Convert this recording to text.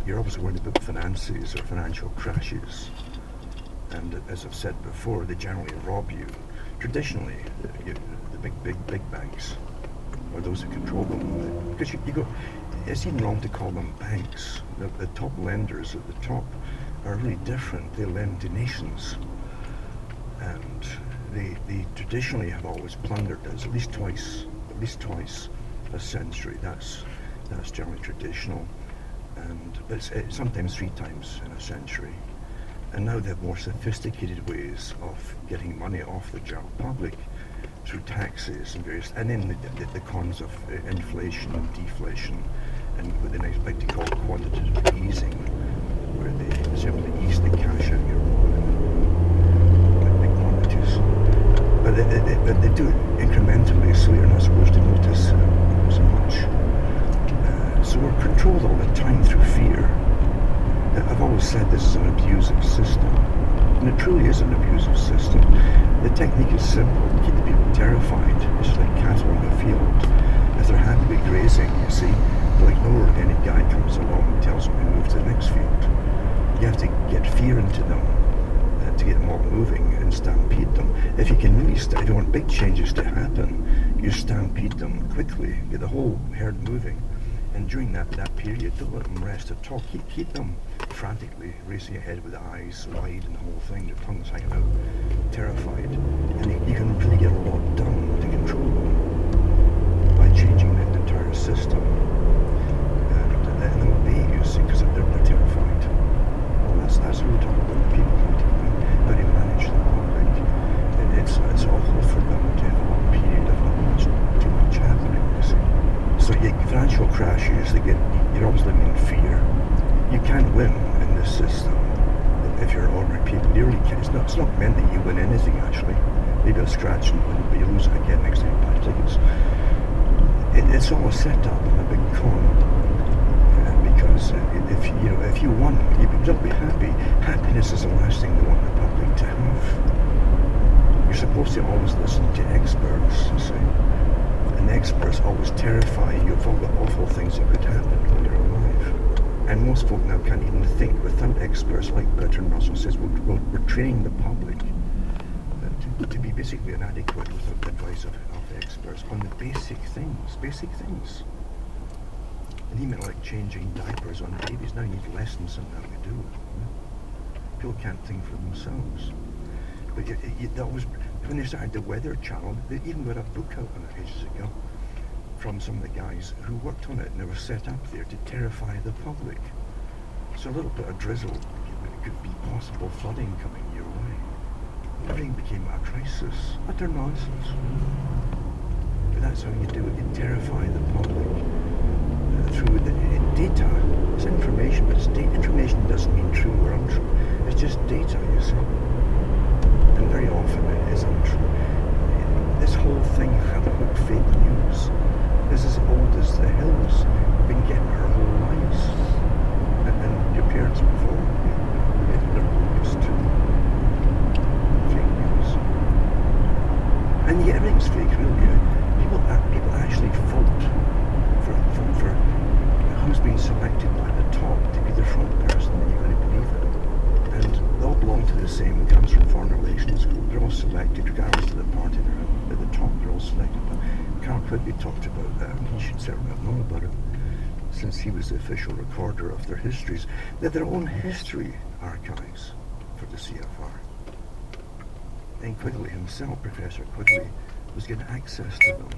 you're always worried about finances or financial crashes. And as I've said before, they generally rob you. Traditionally, the big banks, or those who control them, because you go, it's even wrong to call them banks. The top lenders at the top are really different. They lend to nations, and they traditionally have always plundered us at least twice a century. That's generally traditional, but sometimes 3 times in a century. And now they have more sophisticated ways of getting money off the general public through taxes and various, and then the cons of inflation and deflation, and what they like to call quantitative easing, where they simply ease the cash out of your wallet in big quantities. But they do it incrementally, so you're not supposed to notice so much. So we're controlled all the time through fear. I've always said this is an abusive system, and it truly is an abusive system. The technique is simple: keep the people terrified. It's like cattle in the field. As they're happily grazing, you see, they'll ignore any guy comes along and tells them to move to the next field. You have to get fear into them to get them all moving and stampede them. If you can really, if you want big changes to happen, you stampede them quickly, get the whole herd moving. And during that period, don't let them rest at all. Keep them frantically racing ahead with the eyes wide and the whole thing, their tongues hanging out, terrified. And you can really get a lot done to control them by changing the entire system. And letting them obey you, see, because they're terrified. And that's what we're talking about, the people, how to manage the public. And it's awful for them to have a long period of not too much happening, you see. So financial crashes, you're always living in fear. You can't win in this system if you're ordinary people. You really can't. It's not meant that you win anything, actually. Maybe a scratch and win, but you lose it again next time you buy tickets. It's all a setup and a big con. Because if you won, you don't be happy. Happiness is the last thing they want the public to have. You're supposed to always listen to experts, you see. And experts always terrify you of all the awful things that could happen when you're alive. And most folk now can't even think without experts. Like Bertrand Russell says, we're training the public to be basically inadequate without the advice of experts on the basic things. And even like changing diapers on babies, now you need lessons on how to do it. People can't think for themselves. But that was, when they started the Weather Channel, they even got a book out on it ages ago from some of the guys who worked on it, and they were set up there to terrify the public. So a little bit of drizzle, it could be possible flooding coming your way. Everything became a crisis, utter nonsense. But that's how you do it, you terrify the public through the data. It's information, but information doesn't mean true or untrue. It's just data, you see. And very often it is untrue. This whole thing about fake news is as old as the hills. We've been getting our whole lives. And your parents before were getting their whole lives too. Fake news. And yet everything's fake, really. People actually vote for who's been selected by the top to be the front person that you're going to believe in. And they all belong to the same. It comes from foreign relations group. They're all selected regardless of the party they're at the top. They're all selected. But Carl Quigley talked about that, and he should certainly have known about it, since he was the official recorder of their histories. They have their own history archives for the CFR. And Quigley himself, Professor Quigley, was getting access to them.